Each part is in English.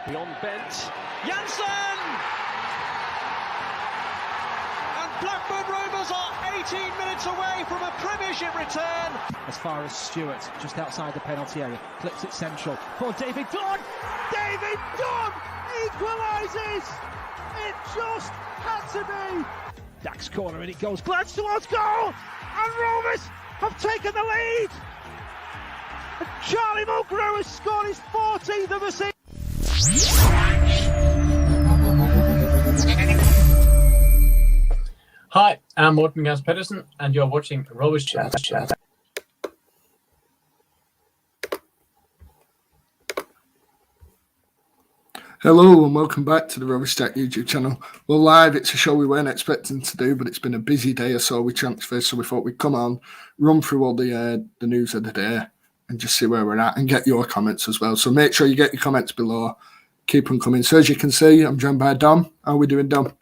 Beyond bent. Janssen! And Blackburn Rovers are 18 minutes away from a Premiership return. As far as Stewart, just outside the penalty area, clips it central for David Dunn. David Dunn equalises. It just had to be. Dax corner and it goes. Glance towards goal, and Rovers have taken the lead. And Charlie Mulgrew has scored his 14th of the season. Hi, I'm Morten Gans Pedersen, and you're watching Rovers Chat. Hello and welcome back to the Rovers Chat YouTube channel. We're live. It's a show we weren't expecting to do, but it's been a busy day or so with transfers, so we thought we'd come on, run through all the news of the day and just see where we're at and get your comments as well. So make sure you get your comments below. Keep them coming. So as you can see, I'm joined by Dom. How are we doing, Dom?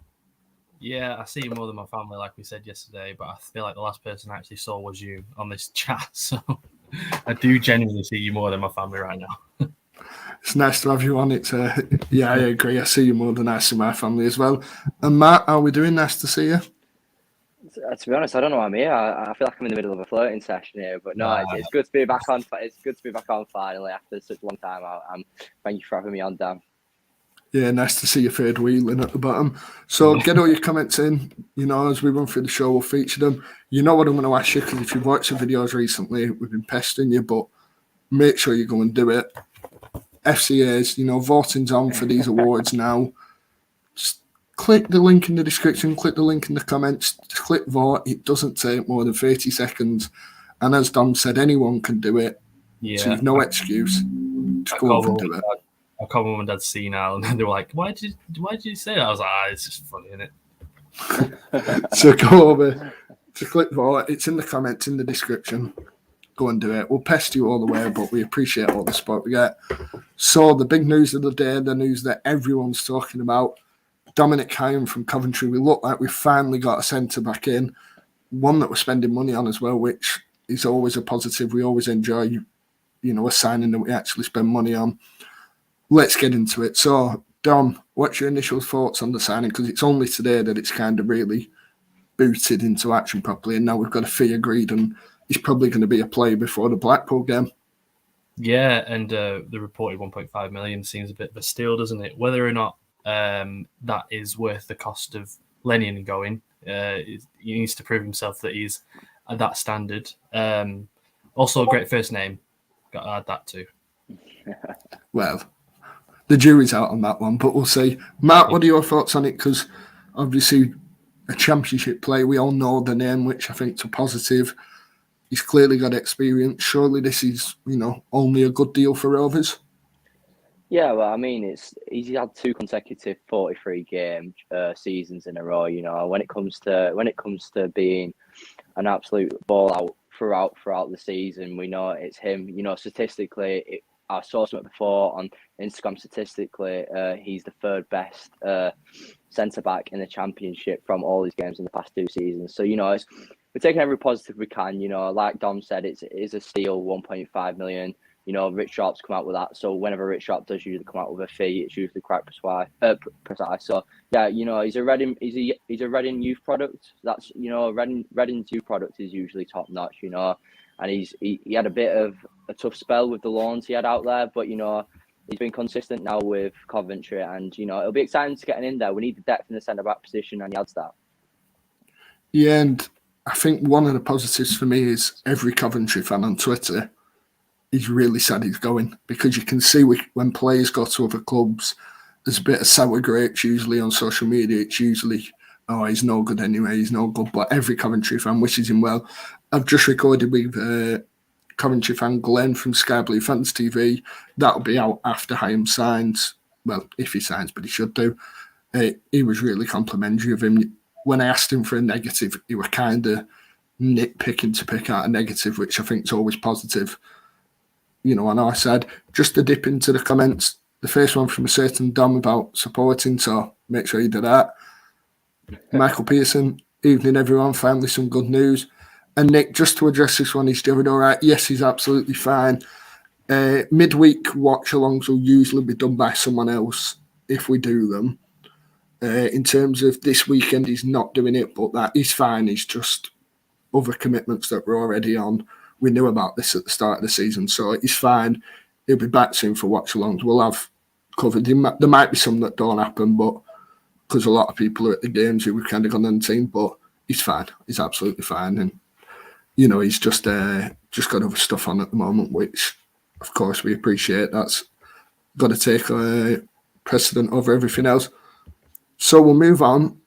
Yeah, I see you more than my family, like we said yesterday, but I feel like the last person I actually saw was you on this chat, so I do genuinely see you more than my family right now. It's nice to have you on. It's yeah, I agree. I see you more than I see my family as well. And Matt, how are we doing? Nice to see you. To be honest, I don't know why I'm here. I feel like I'm in the middle of a flirting session here, but no, it's good to be back on. It's good to be back on finally after such a long time out. Thank you for having me on, Dan. Yeah, nice to see your third wheeling at the bottom. So get all your comments in. You know, as we run through the show, we'll feature them. You know what I'm going to ask you, because if you've watched the videos recently, we've been pestering you, but make sure you go and do it. FCAs, you know, voting's on for these awards now. Just click the link in the description, click the link in the comments, just click vote. It doesn't take more than 30 seconds. And as Dom said, anyone can do it. Yeah, so you've no excuse. Just go over and do it. I called mum and dad senile, and they were like, "Why did you say that?" I was like, "It's just funny, isn't it?" So go over to click vote. It's in the comments, in the description. Go and do it. We'll pest you all the way, but we appreciate all the support we get. So the big news of the day, the news that everyone's talking about, Dominic HYAM from Coventry. We look like we've finally got a centre back in, one that we're spending money on as well, which is always a positive. We always enjoy, you know, a signing that we actually spend money on. Let's get into it. So, Dom, what's your initial thoughts on the signing? Because it's only today that it's kind of really booted into action properly, and now we've got a fee agreed, and he's probably going to be a player before the Blackpool game. Yeah, and the reported 1.5 million seems a bit of a steal, doesn't it? Whether or not that is worth the cost of Lennon going, he needs to prove himself that he's at that standard. Also, a great first name. Got to add that too. Well, the jury's out on that one, but we'll see. Matt, what are your thoughts on it? Because obviously a championship player, we all know the name, which I think is a positive. He's clearly got experience. Surely this is, you know, only a good deal for Rovers. Yeah, well, I mean, he's had 2 consecutive 43-game seasons in a row. You know, when it comes to being an absolute ball out throughout the season, we know it's him. You know, statistically, I saw something before on Instagram. Statistically, he's the 3rd best centre back in the championship from all his games in the past 2 seasons. So, you know, we're taking every positive we can. You know, like Dom said, it is a steal, 1.5 million. You know, Rich Sharp's come out with that. So whenever Rich Sharp does usually come out with a fee, it's usually quite precise. So yeah, you know, he's a Reading youth product. That's, you know, Reading's youth product is usually top notch. You know, and he had a bit of a tough spell with the loans he had out there, but you know, he's been consistent now with Coventry, and you know, it'll be exciting to get him in there. We need the depth in the centre back position, and he adds that. Yeah, and I think one of the positives for me is every Coventry fan on Twitter is really sad he's going, because you can see when players go to other clubs, there's a bit of sour grapes usually on social media. It's usually, oh, he's no good anyway, he's no good. But every Coventry fan wishes him well. I've just recorded with Coventry fan Glenn from Sky Blue Fans TV. That'll be out after HYAM signs. Well, if he signs, but he should do. He was really complimentary of him. When I asked him for a negative, he was kind of nitpicking to pick out a negative, which I think is always positive. You know, on our side, just to dip into the comments, the first one from a certain Dom about supporting, so make sure you do that. Michael Pearson, evening everyone, finally some good news. And Nick, just to address this one, he's doing all right. Yes, he's absolutely fine. Midweek watch-alongs will usually be done by someone else if we do them. In terms of this weekend, he's not doing it, but that is fine. He's just other commitments that we're already on. We knew about this at the start of the season, so it's fine. He'll be back soon for watch-alongs. We'll have covered. There might be some that don't happen, but because a lot of people are at the games who we've kind of gone on the team, but he's fine. He's absolutely fine. And, he's just got other stuff on at the moment, which, of course, we appreciate. That's got to take precedent over everything else. So we'll move on.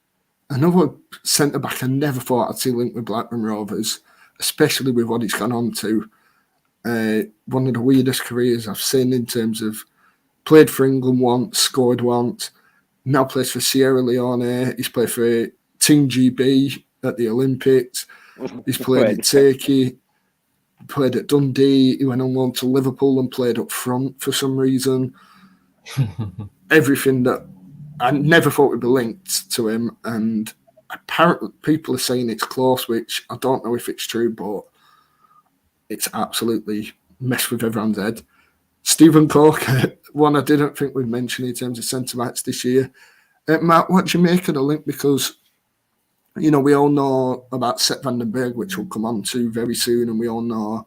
Another centre-back I never thought I'd see linked with Blackburn Rovers, especially with what he's gone on to. One of the weirdest careers I've seen in terms of played for England once, scored once, now plays for Sierra Leone. He's played for Team GB at the Olympics. He's played in Turkey, played at Dundee. He went on loan to Liverpool and played up front for some reason. Everything that I never thought would be linked to him. And apparently people are saying it's close, which I don't know if it's true, but it's absolutely messed with everyone's head. Stephen CAULKER, one I didn't think we'd mention in terms of centre-backs this year. Matt, what do you make of the link? Because, we all know about Sepp van den Berg, which we'll come on to very soon, and we all know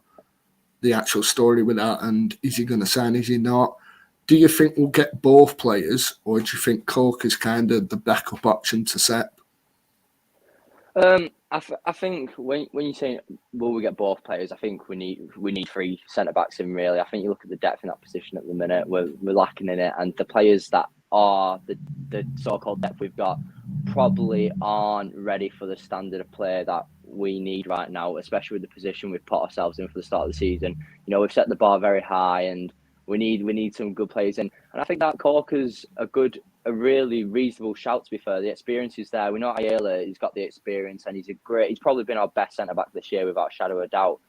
the actual story with that, and is he going to sign, is he not? Do you think we'll get both players, or do you think CAULKER's kind of the backup option to Sepp? I think when you say will we get both players, I think we need three centre backs in really. I think you look at the depth in that position at the minute, we're lacking in it, and the players that are the so-called depth we've got probably aren't ready for the standard of play that we need right now, especially with the position we've put ourselves in for the start of the season. We've set the bar very high, and we need some good players in, and I think that CAULKER's a really reasonable shout, to be fair. The experience is there. We know HYAM, he's got the experience, and he's probably been our best centre-back this year without a shadow of a doubt.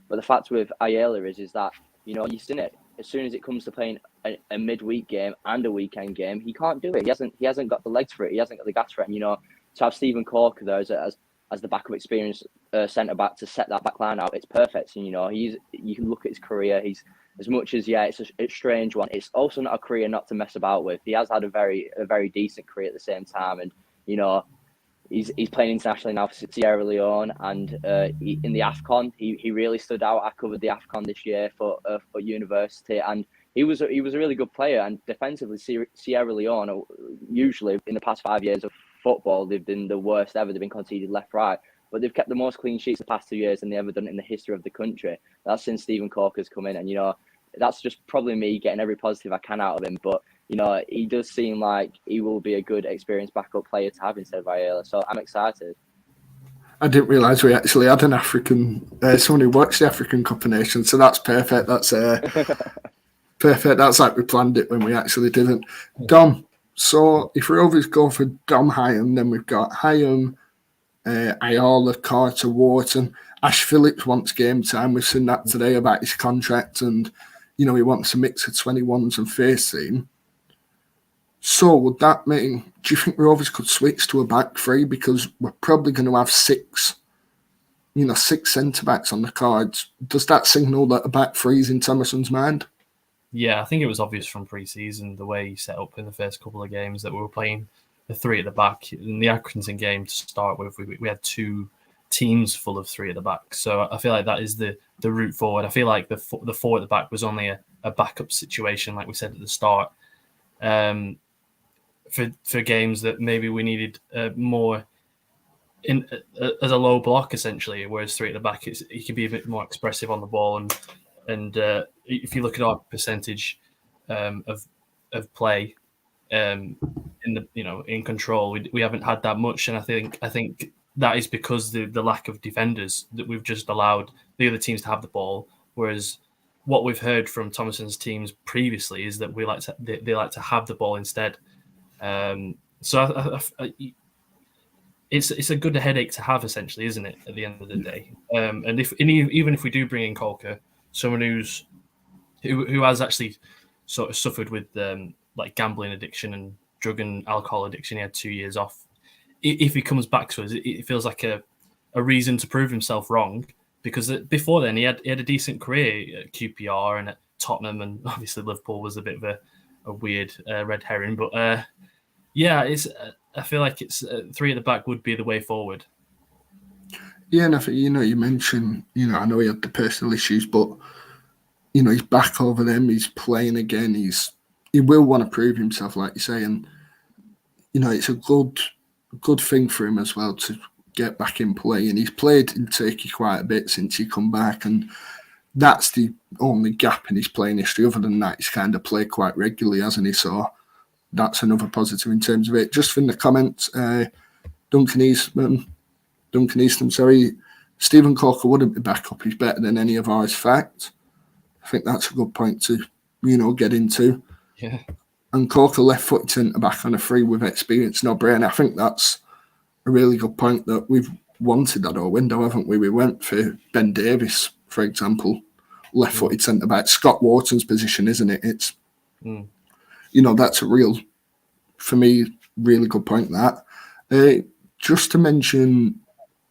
But the fact with HYAM is that, you've seen it. As soon as it comes to playing a midweek game and a weekend game, he can't do it. He hasn't got the legs for it. He hasn't got the gas for it. And, to have Stephen CAULKER there as the backup experience centre-back to set that back line out, it's perfect. And, you can look at his career. He's, as much as, it's a strange one, it's also not a career not to mess about with. He has had a very decent career at the same time. And, he's playing internationally now for Sierra Leone. And in the AFCON, he really stood out. I covered the AFCON this year for university. And he was a really good player. And defensively, Sierra Leone, usually in the past 5 years of football, they've been the worst ever. They've been conceded left, right. But they've kept the most clean sheets the past 2 years than they ever done in the history of the country. That's since Stephen CAULKER's come in. And, that's just probably me getting every positive I can out of him. But, he does seem like he will be a good experienced backup player to have instead of HYAM. So I'm excited. I didn't realise we actually had an African, someone who watched the African Cup of Nations. So that's perfect. That's perfect. That's like we planned it when we actually didn't. Dom, so if Rovers go for Dom HYAM, then we've got HYAM, Ayala, Carter, Wharton. Ash Phillips wants game time. We've seen that today about his contract, and he wants a mix of 21s and first team. So would that mean, do you think Rovers could switch to a back three? Because we're probably going to have six centre-backs on the cards. Does that signal that a back three is in Thomason's mind? Yeah, I think it was obvious from pre-season, the way he set up in the first couple of games, that we were playing the three at the back. In the Accrington game to start with, we had two teams full of three at the back. So I feel like that is the route forward. I feel like the four at the back was only a backup situation, like we said at the start, for games that maybe we needed more in as a low block, essentially, whereas three at the back, he can be a bit more expressive on the ball. And if you look at our percentage of play in control, we haven't had that much, and I think that is because the lack of defenders, that we've just allowed the other teams to have the ball. Whereas what we've heard from Thomason's teams previously is that they like to have the ball instead. So it's a good headache to have, essentially, isn't it? At the end of the day, and even if we do bring in CAULKER, someone who has actually sort of suffered with like gambling addiction and drug and alcohol addiction, he had 2 years off. If he comes back to us, it feels like a reason to prove himself wrong, because before then he had a decent career at QPR and Tottenham and obviously Liverpool was a bit of a weird red herring. But yeah, it's. I feel like it's 3 at the back would be the way forward. Yeah, and I think, you mentioned, I know he had the personal issues, but, he's back over them. He's playing again. He will want to prove himself, like you say, and, it's a good thing for him as well to get back in play. And he's played in Turkey quite a bit since he come back, and that's the only gap in his playing history. Other than that, he's kind of played quite regularly, hasn't he? So that's another positive in terms of it. Just from the comments, Duncan Easton, Stephen Caulker wouldn't be back up. He's better than any of ours. Fact. I think that's a good point to, get into. Yeah. And Caulker left-footed centre-back on a free with experience, no brainer. I think that's a really good point that we've wanted that all window, haven't we? We went for Ben Davies, for example, left-footed centre-back. Scott Wharton's position, isn't it? It's, that's a real, for me, really good point, that. Just to mention,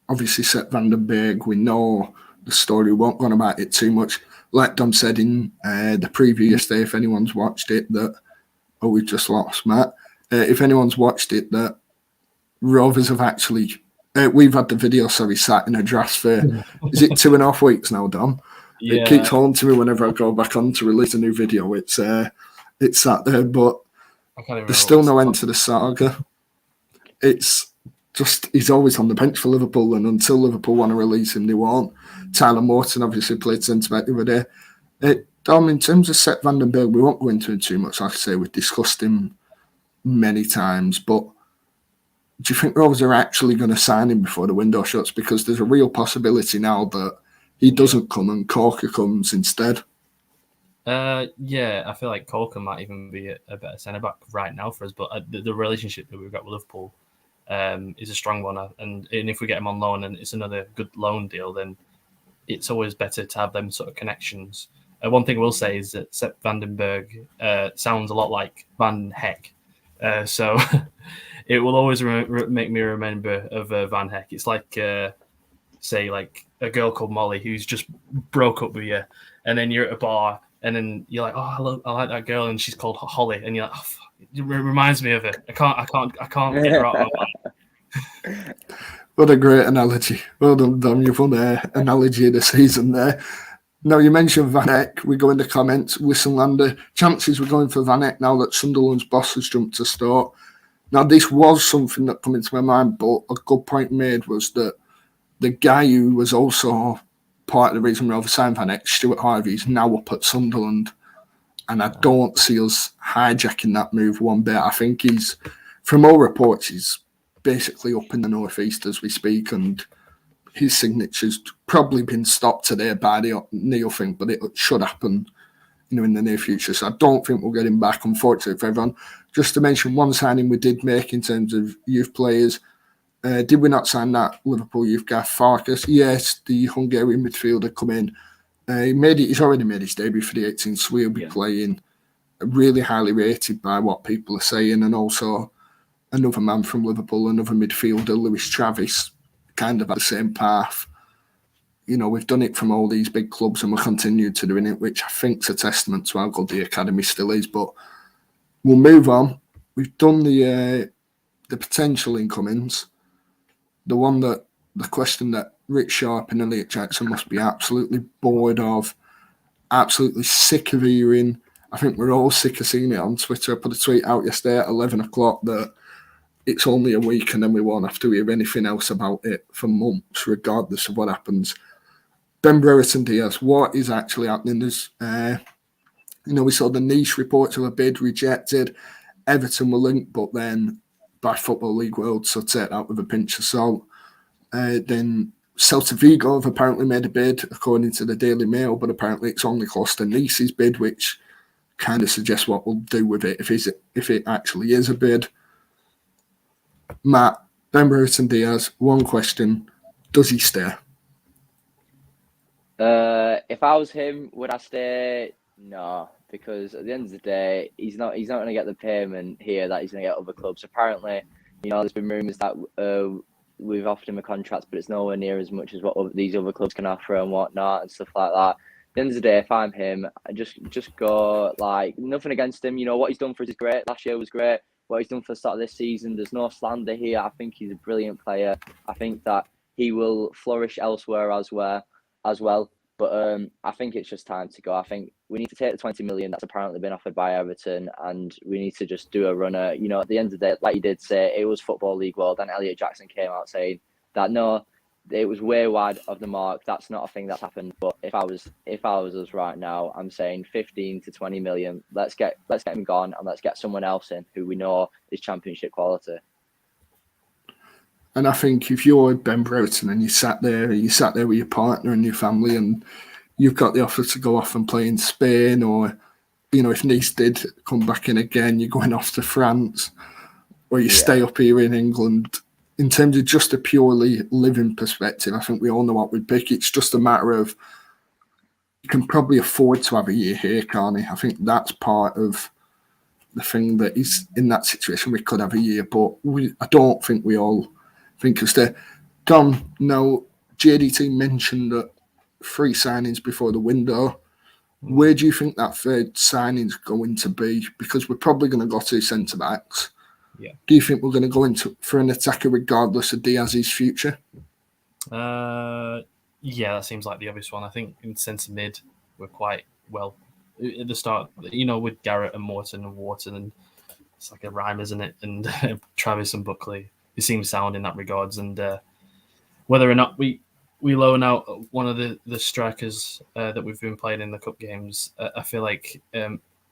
obviously, Sepp van den Berg, we know the story, won't go on about it too much. Like Dom said in the previous day, if anyone's watched it, that, we've just lost Matt. If anyone's watched it, that Rovers have actually, we've had the video, sat in a draft for, is it 2.5 weeks now, Dom? Yeah. It keeps haunting me whenever I go back on to release a new video. It's sat there, but there's still no end to the saga. It's just, he's always on the bench for Liverpool, and until Liverpool want to release him, they won't. Tyler Morton obviously played centre-back the other day. Dom, in terms of Sepp van den Berg, we won't go into it too much. Like I say, we've discussed him many times, but do you think Rovers are actually going to sign him before the window shuts? Because there's a real possibility now that he doesn't come and Caulker comes instead. Yeah, I feel like Caulker might even be a better centre-back right now for us, but the relationship that we've got with Liverpool is a strong one. And if we get him on loan and it's another good loan deal, then it's always better to have them sort of connections. One thing I will say is that Sepp van den Berg sounds a lot like Van Heck. So it will always make me remember of Van Heck. It's like, say, like a girl called Molly who's just broke up with you, and then you're at a bar, and then you're like, oh, I like that girl, and she's called Holly, and you're like, oh, it reminds me of her. I can't get her out of my mind. What a great analogy. Well done, Dom. You've won an analogy of the season there. Now, you mentioned Van Eyck. We go in the comments. Wissenlander. Chances we're going for Van Eyck now that Sunderland's boss has jumped to start. Now, this was something that came into my mind, but a good point made was that the guy who was also part of the reason we signed Van Eyck, Stuart Harvey, is now up at Sunderland. And I don't see us hijacking that move one bit. I think he's, from all reports, he's basically up in the northeast as we speak, and his signature's probably been stopped today by the Neil thing, but it should happen, in the near future. So I don't think we'll get him back, unfortunately for everyone. Just to mention one signing we did make in terms of youth players. Did we not sign that Liverpool youth guy, Farkas? Yes, the Hungarian midfielder come in. He's already made his debut for the 18th, so he'll be playing, really highly rated by what people are saying, and also another man from Liverpool, another midfielder, Lewis Travis, kind of at the same path. We've done it from all these big clubs, and we'll continue to doing it, which I think's a testament to how good the academy still is. But we'll move on. We've done the potential incomings. The question that Rich Sharp and Elliot Jackson must be absolutely bored of, absolutely sick of hearing. I think we're all sick of seeing it on Twitter. I put a tweet out yesterday at 11 o'clock that it's only a week and then we won't have to hear anything else about it for months, regardless of what happens. Ben Brereton Diaz, what is actually happening? There's, we saw the niche reports of a bid rejected. Everton were linked, but then by Football League World, so take that with a pinch of salt. Then Celta Vigo have apparently made a bid, according to the Daily Mail, but apparently it's only close to Nice's bid, which kind of suggests what we'll do with it if it actually is a bid. Matt, Ben Brereton Diaz, one question: does he stay? If I was him, would I stay? No, because at the end of the day, he's not going to get the payment here that he's going to get at other clubs. Apparently, there's been rumours that we've offered him a contract, but it's nowhere near as much as what these other clubs can offer and whatnot and stuff like that. the end of the day, if I'm him, I just go, like, nothing against him. You know, what he's done for us is great. Last year was great. What he's done for the start of this season, there's no slander here. I think he's a brilliant player. I think that he will flourish elsewhere as well. But I think it's just time to go. I think we need to take the 20 million that's apparently been offered by Everton, and we need to just do a runner. You know, at the end of the day, like you did say, it was Football League World, and Elliot Jackson came out saying that no, it was way wide of the mark. That's not a thing that's happened. But if I was us right now, I'm saying 15 to 20 million. Let's get him gone, and let's get someone else in who we know is Championship quality. And I think if you're Ben Broughton and you sat there with your partner and your family, and you've got the offer to go off and play in Spain, or, you know, if Nice did come back in again, you're going off to France, or you stay up here in England. In terms of just a purely living perspective, I think we all know what we'd pick. It's just a matter of, you can probably afford to have a year here, can't he? I think that's part of the thing, that is in that situation. We could have a year, but I don't think we all think of stay. Dom, now JDT mentioned that 3 signings before the window. Where do you think that third signing's going to be? Because we're probably going to go 2 centre backs. Yeah. Do you think we're going to go for an attacker regardless of Diaz's future? Yeah, that seems like the obvious one. I think in centre mid, we're quite well at the start. You know, with Garrett and Morton and Wharton, and it's like a rhyme, isn't it? And Travis and Buckley, it seems sound in that regards. And whether or not we loan out one of the strikers that we've been playing in the cup games, I feel like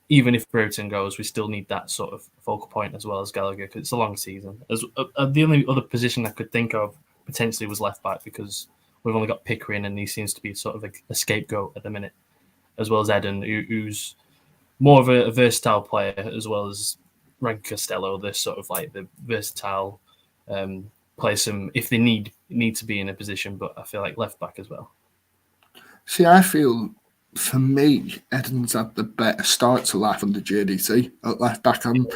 even if Broughton goes, we still need that sort of focal point as well as Gallagher, because it's a long season. The only other position I could think of potentially was left back, because we've only got Pickering, and he seems to be sort of a scapegoat at the minute, as well as Eden, who's more of a versatile player, as well as Rank Costello, this sort of like the versatile play some if they need to be in a position, but I feel like left back as well. See, I feel, for me, Eden's had the better start to life under JDT at left back. I'm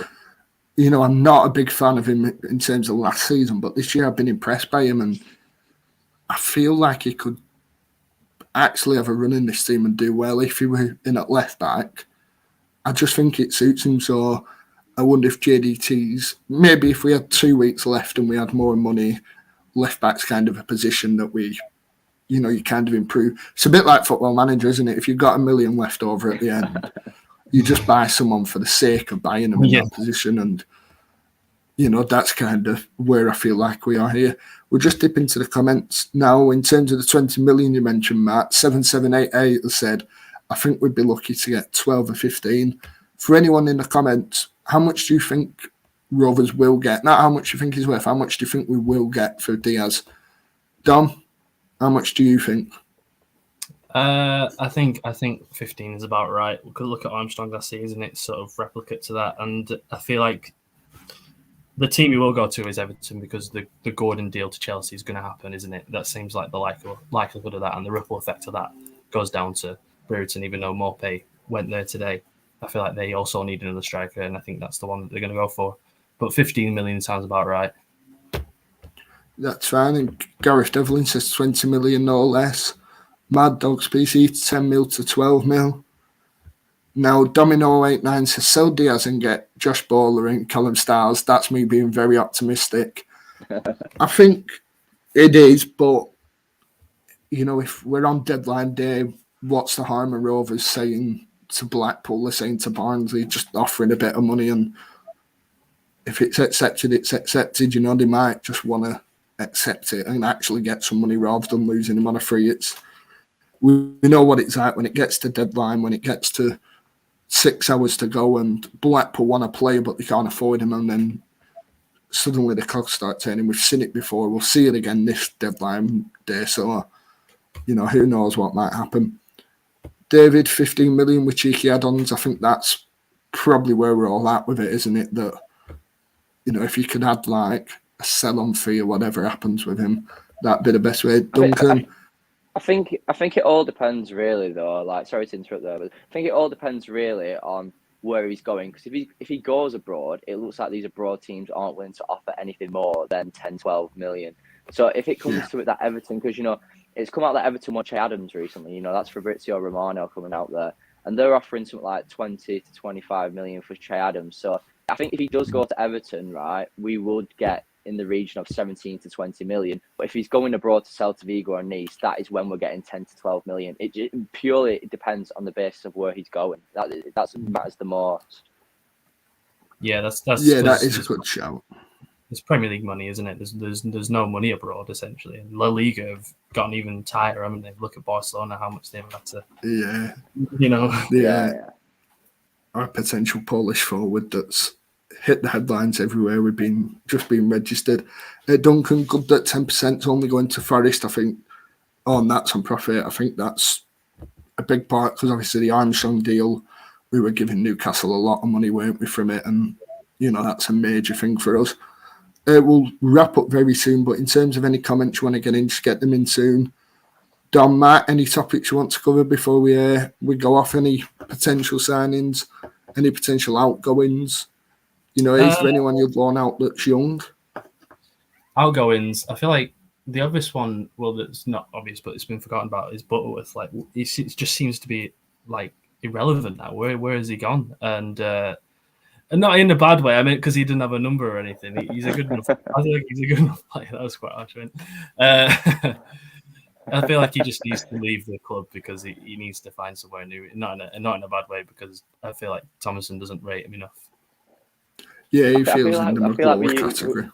not a big fan of him in terms of last season, but this year I've been impressed by him, and I feel like he could actually have a run in this team and do well if he were in at left back. I just think it suits him, so I wonder if JDT's, maybe if we had 2 weeks left and we had more money, left back's kind of a position that you kind of improve. It's a bit like Football Manager, isn't it? If you've got $1 million left over at the end, you just buy someone for the sake of buying them in that position. And, that's kind of where I feel like we are here. We'll just dip into the comments now. In terms of the 20 million you mentioned, Matt, 7788 has said, I think we'd be lucky to get 12 or 15. For anyone in the comments, how much do you think Rovers will get? Not how much you think he's worth, how much do you think we will get for Diaz? Dom, how much do you think? I think 15 is about right. We could look at Armstrong last season, it's sort of replicate to that. And I feel like the team we will go to is Everton, because the Gordon deal to Chelsea is going to happen, isn't it? That seems like the likelihood of that, and the ripple effect of that goes down to Brereton, even though Morpay went there today. I feel like they also need another striker, and I think that's the one that they're going to go for. But 15 million sounds about right. That's fine. And Gareth Devlin says 20 million, no less. Mad Dogs PC, 10 mil to 12 mil. Now, Domino89 says, sell Diaz and get Josh Bowler and Callum Stiles. That's me being very optimistic. I think it is, but, if we're on deadline day, what's the harm of Rovers saying to Blackpool, they're saying to Barnsley, just offering a bit of money, and if it's accepted, it's accepted. They might just want to accept it and actually get some money rather than losing him on a free. We know what it's like when it gets to deadline, when it gets to 6 hours to go and Blackpool want to play but they can't afford him, and then suddenly the cogs start turning. We've seen it before. We'll see it again this deadline day. So, who knows what might happen. David, 15 million with cheeky add-ons. I think that's probably where we're all at with it, isn't it? That, if you could add like a sell-on fee or whatever happens with him, that'd be the best way. Duncan? I think it all depends really, though. Like, sorry to interrupt there, but I think it all depends really on where he's going. Because if he goes abroad, it looks like these abroad teams aren't willing to offer anything more than 10, 12 million. So if it comes to it that Everton, because, it's come out that Everton want Adams recently. You know, that's Fabrizio Romano coming out there, and they're offering something like 20 to 25 million for Adams. So I think if he does go to Everton, right, we would get in the region of 17 to 20 million. But if he's going abroad to Celta Vigo or Nice, that is when we're getting 10 to 12 million. It purely depends on the basis of where he's going. That matters the most. Yeah, that's that is a good shout. It's Premier League money, isn't it? There's no money abroad essentially. And La Liga have gotten even tighter, haven't they? Look at Barcelona, how much they've had to. Yeah, you know. Yeah. Our potential Polish forward that's hit the headlines everywhere. We've been registered. Duncan, good that 10% is only going to Forest. I think, and that's on profit. I think that's a big part because obviously the Armstrong deal, we were giving Newcastle a lot of money, weren't we, from it? And, you know, that's a major thing for us. We'll wrap up very soon, but in terms of any comments you want to get in, just get them in soon. Dom, Matt, any topics you want to cover before we go off? Any potential signings, any potential outgoings? You know, is there anyone you'd loan out that's young? Outgoings, I feel like the obvious one, well, that's not obvious, but it's been forgotten about, is Butterworth. Like, it just seems to be like irrelevant now. Where has he gone? And not in a bad way. I mean, because he didn't have a number or anything. He's a good enough. I think he's a good enough player. That was quite harsh, right? I feel like he just needs to leave the club because he needs to find somewhere new. Not in a bad way, because I feel like Thomason doesn't rate him enough. Yeah, he feels in the McGraw category.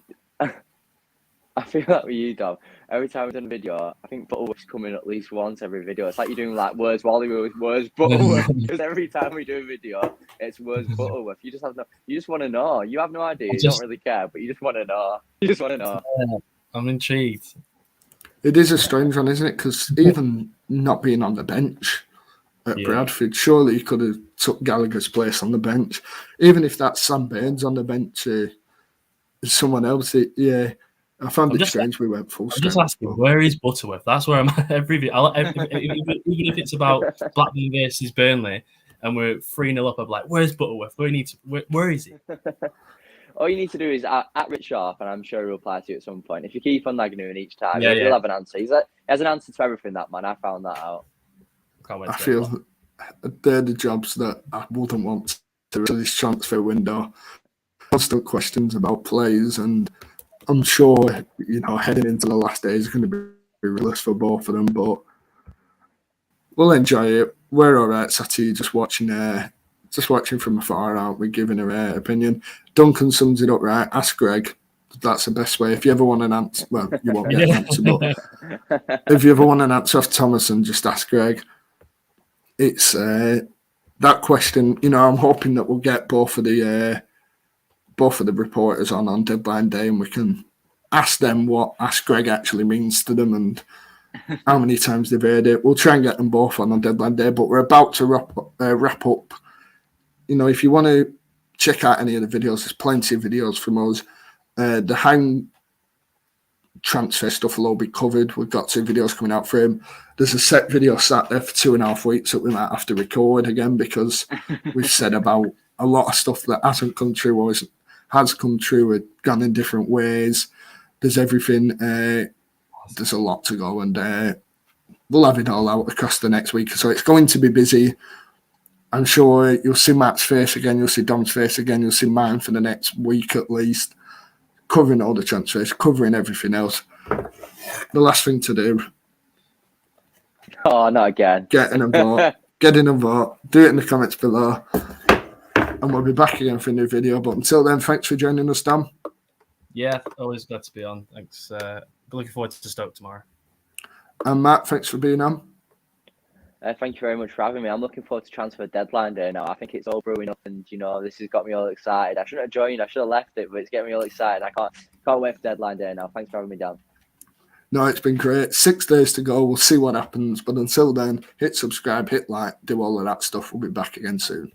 I feel like with you, Dom. Every time we've done a video, I think Butterworth's coming at least once every video. It's like you're doing like where's Wally, where's Butterworth? Because every time we do a video, it's where's Butterworth. You just want to know. You have no idea. You don't really care, but you just want to know. You just want to know. Yeah, I'm intrigued. It is a strange one, isn't it? Because even not being on the bench at Bradford, surely he could have took Gallagher's place on the bench. Even if that's Sam Bairns on the bench, someone else. I found it strange we went full strength. I'm just asking, where is Butterworth? That's where I'm at every video. Even if it's about Blackburn versus Burnley and we're 3-0 up, I'm like, where's Butterworth? Where is he? All you need to do is at Rich Sharp, and I'm sure he'll reply to you at some point. If you keep on nagging him each time, he'll have an answer. He has an answer to everything, that man. I found that out. I feel they're the jobs that I wouldn't want to do this transfer window. Constant questions about players, and I'm sure, you know, heading into the last days is going to be ridiculous for both of them, but we'll enjoy it. We're all right, Sati, just watching from afar, aren't we, giving her opinion. Duncan sums it up right. Ask Greg. That's the best way. If you ever want an answer, well, you won't get an answer, but if you ever want an answer off Thomason, just ask Greg. It's that question, you know, I'm hoping that we'll get both of the reporters on deadline day, and we can ask them what Ask Greg actually means to them and how many times they've heard it. We'll try and get them both on deadline day, but we're about to wrap up. You know, if you want to check out any of the videos, there's plenty of videos from us. The HYAM transfer stuff will all be covered. We've got 2 videos coming out for him. There's a set video sat there for 2.5 weeks that we might have to record again because we've said about a lot of stuff that hasn't come true or has come true, gone in different ways. There's everything. There's a lot to go, and we'll have it all out across the next week. So it's going to be busy. I'm sure you'll see Matt's face again. You'll see Dom's face again. You'll see mine for the next week at least, covering all the transfers, covering everything else. The last thing to do. Oh, not again. Get in and vote. Get in and vote. Do it in the comments below. And we'll be back again for a new video. But until then, thanks for joining us, Dom. Yeah, always glad to be on. Thanks. Looking forward to Stoke tomorrow. And Matt, thanks for being on. Thank you very much for having me. I'm looking forward to transfer deadline day now. I think it's all brewing up, and you know, this has got me all excited. I shouldn't have joined. I should have left it, but it's getting me all excited. I can't wait for deadline day now. Thanks for having me, Dan. No, it's been great. 6 days to go. We'll see what happens. But until then, hit subscribe, hit like, do all of that stuff. We'll be back again soon.